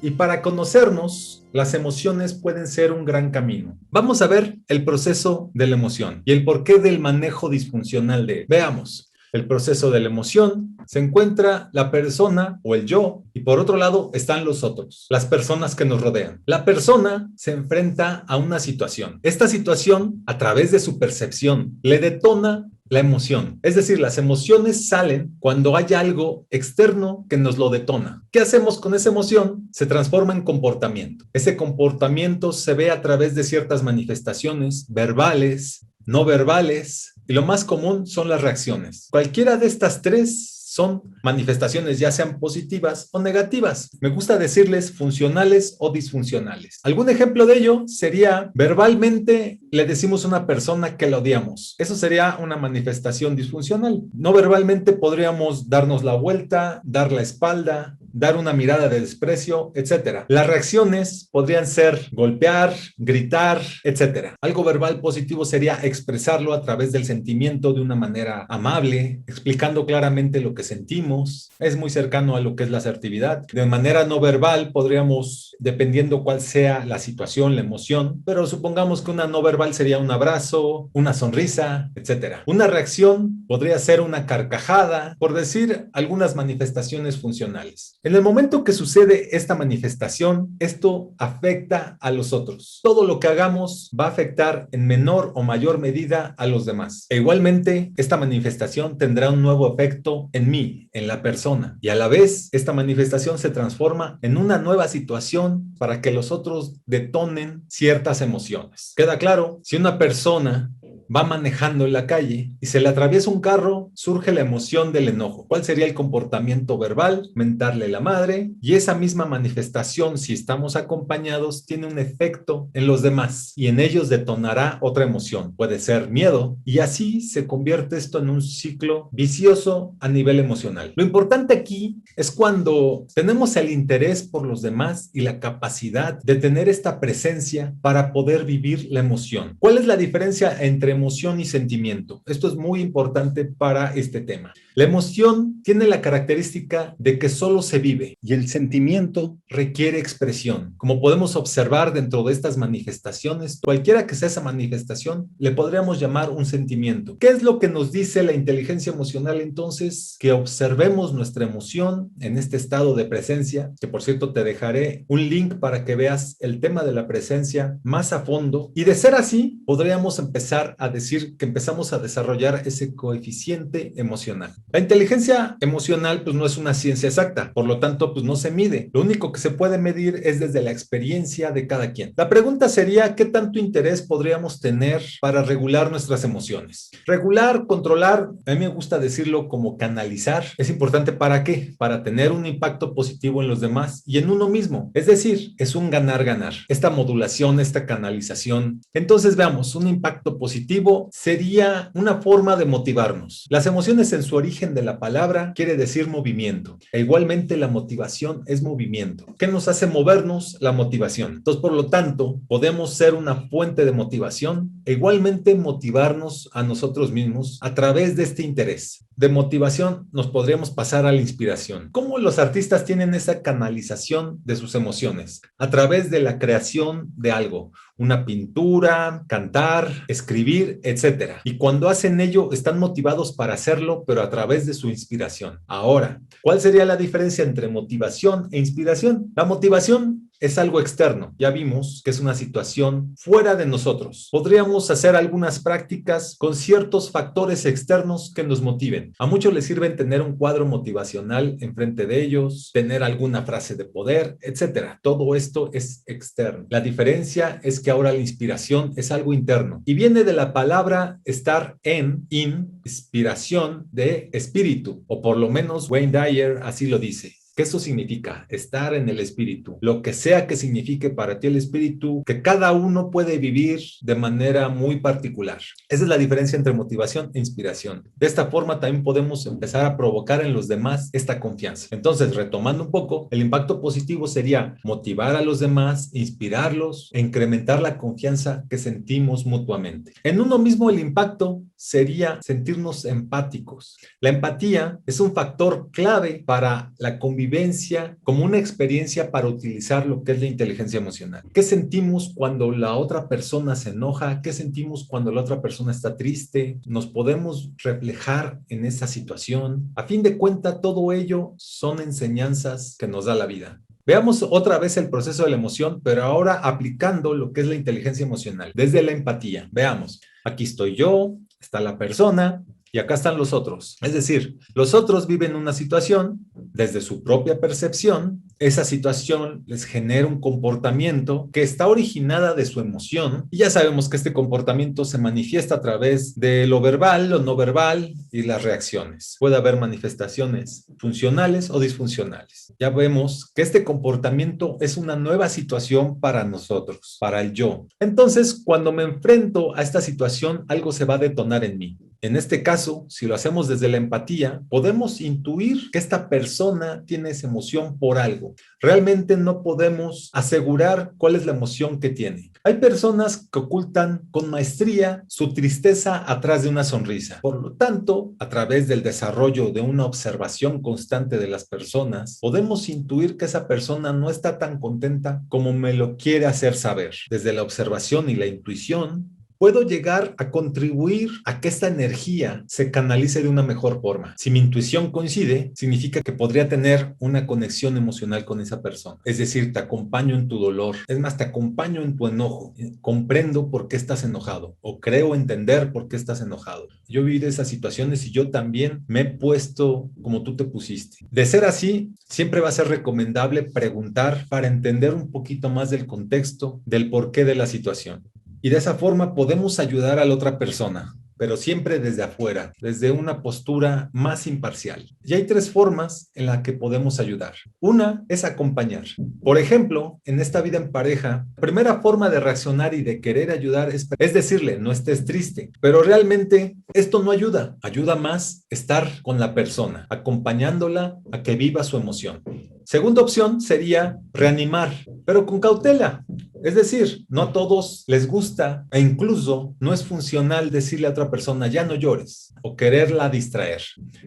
Y para conocernos, las emociones pueden ser un gran camino. Vamos a ver el proceso de la emoción y el porqué del manejo disfuncional de él. Veamos. El proceso de la emoción se encuentra la persona o el yo y por otro lado están los otros, las personas que nos rodean. La persona se enfrenta a una situación. Esta situación, a través de su percepción, le detona la emoción. Es decir, las emociones salen cuando hay algo externo que nos lo detona. ¿Qué hacemos con esa emoción? Se transforma en comportamiento. Ese comportamiento se ve a través de ciertas manifestaciones verbales, no verbales, y lo más común son las reacciones. Cualquiera de estas tres son manifestaciones ya sean positivas o negativas. Me gusta decirles funcionales o disfuncionales. Algún ejemplo de ello sería verbalmente le decimos a una persona que la odiamos. Eso sería una manifestación disfuncional. No verbalmente podríamos darnos la vuelta, dar la espalda, dar una mirada de desprecio, etcétera. Las reacciones podrían ser golpear, gritar, etcétera. Algo verbal positivo sería expresarlo a través del sentimiento de una manera amable, explicando claramente lo que sentimos. Es muy cercano a lo que es la asertividad. De manera no verbal podríamos, dependiendo cuál sea la situación, la emoción, pero supongamos que una no verbal sería un abrazo, una sonrisa, etcétera. Una reacción podría ser una carcajada, por decir algunas manifestaciones funcionales. En el momento que sucede esta manifestación, esto afecta a los otros. Todo lo que hagamos va a afectar en menor o mayor medida a los demás. E igualmente, esta manifestación tendrá un nuevo efecto en mí, en la persona. Y a la vez, esta manifestación se transforma en una nueva situación para que los otros detonen ciertas emociones. ¿Queda claro? Si una persona va manejando en la calle y se le atraviesa un carro, surge la emoción del enojo. ¿Cuál sería el comportamiento verbal? Mentarle la madre, y esa misma manifestación, si estamos acompañados, tiene un efecto en los demás y en ellos detonará otra emoción. Puede ser miedo y así se convierte esto en un ciclo vicioso a nivel emocional. Lo importante aquí es cuando tenemos el interés por los demás y la capacidad de tener esta presencia para poder vivir la emoción. ¿Cuál es la diferencia entre emoción y sentimiento? Esto es muy importante para este tema. La emoción tiene la característica de que solo se vive y el sentimiento requiere expresión. Como podemos observar dentro de estas manifestaciones, cualquiera que sea esa manifestación, le podríamos llamar un sentimiento. ¿Qué es lo que nos dice la inteligencia emocional entonces? Que observemos nuestra emoción en este estado de presencia, que por cierto te dejaré un link para que veas el tema de la presencia más a fondo, y de ser así, podríamos empezar a decir que empezamos a desarrollar ese coeficiente emocional. La inteligencia emocional pues no es una ciencia exacta, por lo tanto pues no se mide. Lo único que se puede medir es desde la experiencia de cada quien. La pregunta sería, ¿qué tanto interés podríamos tener para regular nuestras emociones? Regular, controlar, a mí me gusta decirlo como canalizar. ¿Es importante para qué? Para tener un impacto positivo en los demás y en uno mismo. Es decir, es un ganar-ganar. Esta modulación, esta canalización. Entonces veamos, un impacto positivo sería una forma de motivarnos. Las emociones en su origen de la palabra quiere decir movimiento. E igualmente la motivación es movimiento. ¿Qué nos hace movernos? La motivación. Entonces, por lo tanto, podemos ser una fuente de motivación e igualmente motivarnos a nosotros mismos a través de este interés. De motivación nos podríamos pasar a la inspiración. ¿Cómo los artistas tienen esa canalización de sus emociones? A través de la creación de algo. Una pintura, cantar, escribir, etcétera. Y cuando hacen ello, están motivados para hacerlo, pero a través de su inspiración. Ahora, ¿cuál sería la diferencia entre motivación e inspiración? La motivación es algo externo. Ya vimos que es una situación fuera de nosotros. Podríamos hacer algunas prácticas con ciertos factores externos que nos motiven. A muchos les sirven tener un cuadro motivacional enfrente de ellos, tener alguna frase de poder, etcétera. Todo esto es externo. La diferencia es que ahora la inspiración es algo interno y viene de la palabra estar en, inspiración de espíritu, o por lo menos Wayne Dyer así lo dice. ¿Qué eso significa? Estar en el espíritu. Lo que sea que signifique para ti el espíritu, que cada uno puede vivir de manera muy particular. Esa es la diferencia entre motivación e inspiración. De esta forma también podemos empezar a provocar en los demás esta confianza. Entonces, retomando un poco, el impacto positivo sería motivar a los demás, inspirarlos e incrementar la confianza que sentimos mutuamente. En uno mismo el impacto sería sentirnos empáticos. La empatía es un factor clave para la convivencia vivencia, como una experiencia para utilizar lo que es la inteligencia emocional. ¿Qué sentimos cuando la otra persona se enoja? ¿Qué sentimos cuando la otra persona está triste? ¿Nos podemos reflejar en esa situación? A fin de cuentas, todo ello son enseñanzas que nos da la vida. Veamos otra vez el proceso de la emoción, pero ahora aplicando lo que es la inteligencia emocional, desde la empatía. Veamos, aquí estoy yo, está la persona y acá están los otros. Es decir, los otros viven una situación desde su propia percepción. Esa situación les genera un comportamiento que está originada de su emoción y ya sabemos que este comportamiento se manifiesta a través de lo verbal, lo no verbal y las reacciones. Puede haber manifestaciones funcionales o disfuncionales. Ya vemos que este comportamiento es una nueva situación para nosotros, para el yo. Entonces, cuando me enfrento a esta situación, algo se va a detonar en mí. En este caso, si lo hacemos desde la empatía, podemos intuir que esta persona tiene esa emoción por algo. Realmente no podemos asegurar cuál es la emoción que tiene. Hay personas que ocultan con maestría su tristeza atrás de una sonrisa. Por lo tanto, a través del desarrollo de una observación constante de las personas, podemos intuir que esa persona no está tan contenta como me lo quiere hacer saber. Desde la observación y la intuición, puedo llegar a contribuir a que esta energía se canalice de una mejor forma. Si mi intuición coincide, significa que podría tener una conexión emocional con esa persona. Es decir, te acompaño en tu dolor. Es más, te acompaño en tu enojo. Comprendo por qué estás enojado o creo entender por qué estás enojado. Yo he vivido esas situaciones y yo también me he puesto como tú te pusiste. De ser así, siempre va a ser recomendable preguntar para entender un poquito más del contexto, del porqué de la situación. Y de esa forma podemos ayudar a la otra persona, pero siempre desde afuera, desde una postura más imparcial. Y hay 3 formas en las que podemos ayudar. Una es acompañar. Por ejemplo, en esta vida en pareja, la primera forma de reaccionar y de querer ayudar es decirle, no estés triste, pero realmente esto no ayuda. Ayuda más estar con la persona, acompañándola a que viva su emoción. Segunda opción sería reanimar, pero con cautela. Es decir, no a todos les gusta e incluso no es funcional decirle a otra persona ya no llores o quererla distraer.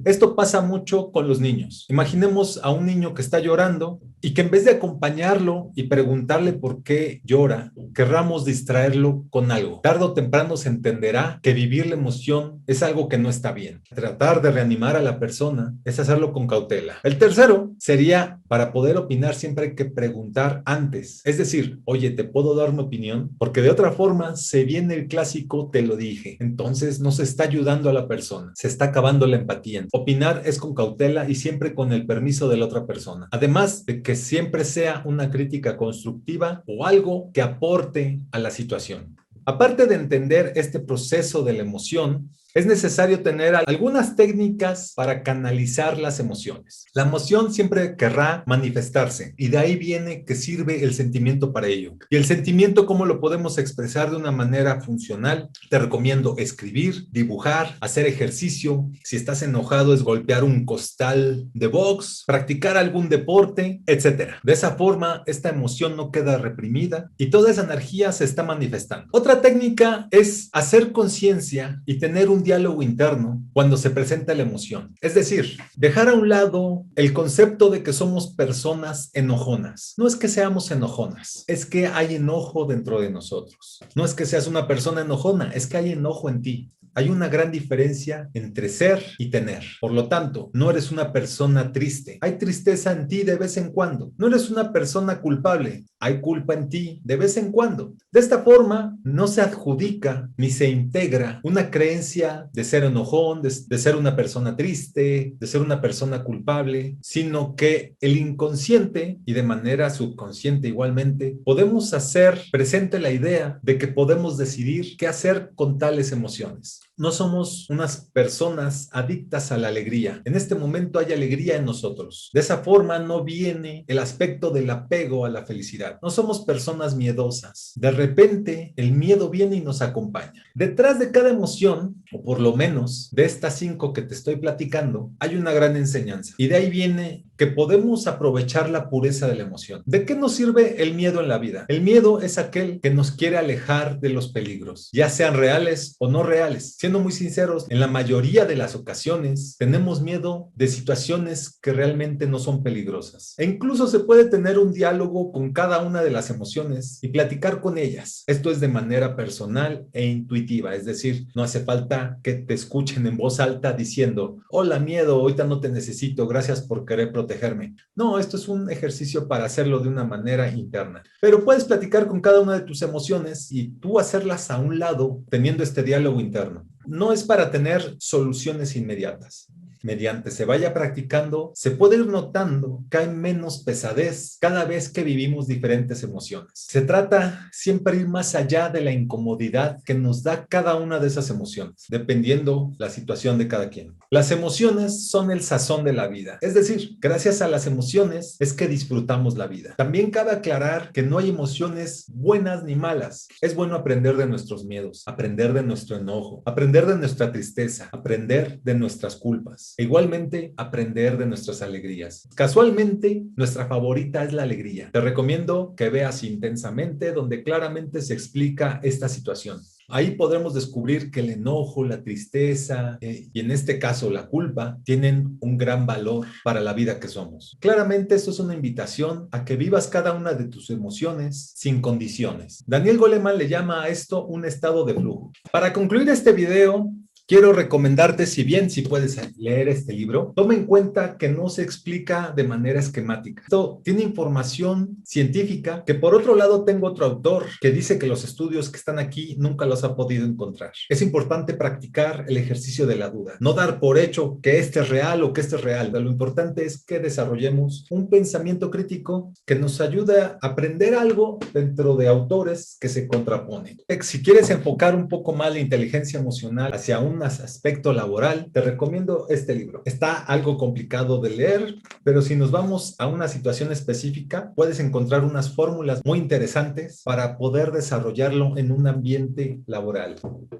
Esto pasa mucho con los niños. Imaginemos a un niño que está llorando y que en vez de acompañarlo y preguntarle por qué llora, querramos distraerlo con algo. Tarde o temprano se entenderá que vivir la emoción es algo que no está bien. Tratar de reanimar a la persona es hacerlo con cautela. El tercero sería, para poder opinar siempre hay que preguntar antes. Es decir, oye, ¿te puedo dar una opinión? Porque de otra forma se viene el clásico te lo dije. Entonces no se está ayudando a la persona, se está acabando la empatía. Opinar es con cautela y siempre con el permiso de la otra persona. Además de que siempre sea una crítica constructiva o algo que aporte a la situación. Aparte de entender este proceso de la emoción, es necesario tener algunas técnicas para canalizar las emociones. La emoción siempre querrá manifestarse y de ahí viene que sirve el sentimiento para ello. Y el sentimiento, ¿cómo lo podemos expresar de una manera funcional? Te recomiendo escribir, dibujar, hacer ejercicio. Si estás enojado es golpear un costal de box, practicar algún deporte, etc. De esa forma, esta emoción no queda reprimida y toda esa energía se está manifestando. Otra técnica es hacer conciencia y tener un diálogo interno cuando se presenta la emoción. Es decir, dejar a un lado el concepto de que somos personas enojonas. No es que seamos enojonas, es que hay enojo dentro de nosotros. No es que seas una persona enojona, es que hay enojo en ti. Hay una gran diferencia entre ser y tener. Por lo tanto, no eres una persona triste. Hay tristeza en ti de vez en cuando. No eres una persona culpable. Hay culpa en ti de vez en cuando. De esta forma, no se adjudica ni se integra una creencia de ser enojón, de ser una persona triste, de ser una persona culpable, sino que el inconsciente y de manera subconsciente igualmente, podemos hacer presente la idea de que podemos decidir qué hacer con tales emociones. No somos unas personas adictas a la alegría. En este momento hay alegría en nosotros. De esa forma no viene el aspecto del apego a la felicidad. No somos personas miedosas. De repente el miedo viene y nos acompaña. Detrás de cada emoción, o por lo menos de estas 5 que te estoy platicando, hay una gran enseñanza. Y de ahí viene que podemos aprovechar la pureza de la emoción. ¿De qué nos sirve el miedo en la vida? El miedo es aquel que nos quiere alejar de los peligros, ya sean reales o no reales. Siendo muy sinceros, en la mayoría de las ocasiones tenemos miedo de situaciones que realmente no son peligrosas. E incluso se puede tener un diálogo con cada una de las emociones y platicar con ellas. Esto es de manera personal e intuitiva, es decir, no hace falta que te escuchen en voz alta diciendo, hola miedo, ahorita no te necesito, gracias por querer protegerme. No, esto es un ejercicio para hacerlo de una manera interna. Pero puedes platicar con cada una de tus emociones y tú hacerlas a un lado teniendo este diálogo interno. No es para tener soluciones inmediatas. Mediante se vaya practicando, se puede ir notando que hay menos pesadez cada vez que vivimos diferentes emociones. Se trata siempre de ir más allá de la incomodidad que nos da cada una de esas emociones, dependiendo la situación de cada quien. Las emociones son el sazón de la vida, es decir, gracias a las emociones es que disfrutamos la vida. También cabe aclarar que no hay emociones buenas ni malas. Es bueno aprender de nuestros miedos, aprender de nuestro enojo, aprender de nuestra tristeza, aprender de nuestras culpas. E igualmente, aprender de nuestras alegrías. Casualmente, nuestra favorita es la alegría. Te recomiendo que veas Intensamente, donde claramente se explica esta situación. Ahí podremos descubrir que el enojo, la tristeza y en este caso la culpa tienen un gran valor para la vida que somos. Claramente esto es una invitación a que vivas cada una de tus emociones sin condiciones. Daniel Goleman le llama a esto un estado de flujo. Para concluir este video, quiero recomendarte, si puedes leer este libro, toma en cuenta que no se explica de manera esquemática. Esto tiene información científica que por otro lado tengo otro autor que dice que los estudios que están aquí nunca los ha podido encontrar. Es importante practicar el ejercicio de la duda, no dar por hecho que este es real o que este es real. Lo importante es que desarrollemos un pensamiento crítico que nos ayude a aprender algo dentro de autores que se contraponen. Si quieres enfocar un poco más la inteligencia emocional hacia un aspecto laboral, te recomiendo este libro. Está algo complicado de leer, pero si nos vamos a una situación específica, puedes encontrar unas fórmulas muy interesantes para poder desarrollarlo en un ambiente laboral.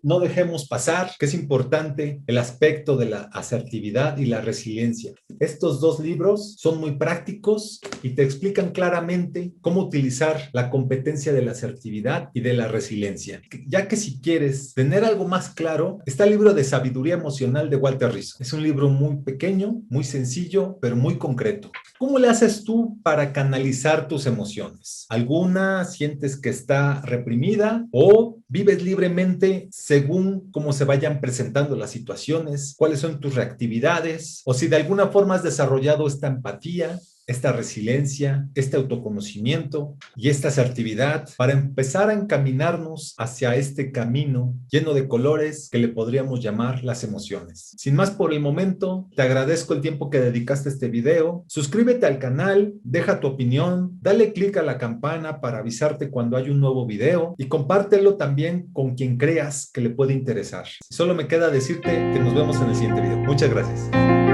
No dejemos pasar que es importante el aspecto de la asertividad y la resiliencia. Estos dos libros son muy prácticos y te explican claramente cómo utilizar la competencia de la asertividad y de la resiliencia. Ya que si quieres tener algo más claro, está el libro de Sabiduría Emocional de Walter Rizzo. Es un libro muy pequeño, muy sencillo, pero muy concreto. ¿Cómo le haces tú para canalizar tus emociones? ¿Alguna sientes que está reprimida o vives libremente según cómo se vayan presentando las situaciones? ¿Cuáles son tus reactividades? O si de alguna forma has desarrollado esta empatía, esta resiliencia, este autoconocimiento y esta asertividad para empezar a encaminarnos hacia este camino lleno de colores que le podríamos llamar las emociones. Sin más por el momento, te agradezco el tiempo que dedicaste a este video. Suscríbete al canal, deja tu opinión, dale clic a la campana para avisarte cuando hay un nuevo video y compártelo también con quien creas que le puede interesar. Solo me queda decirte que nos vemos en el siguiente video. Muchas gracias.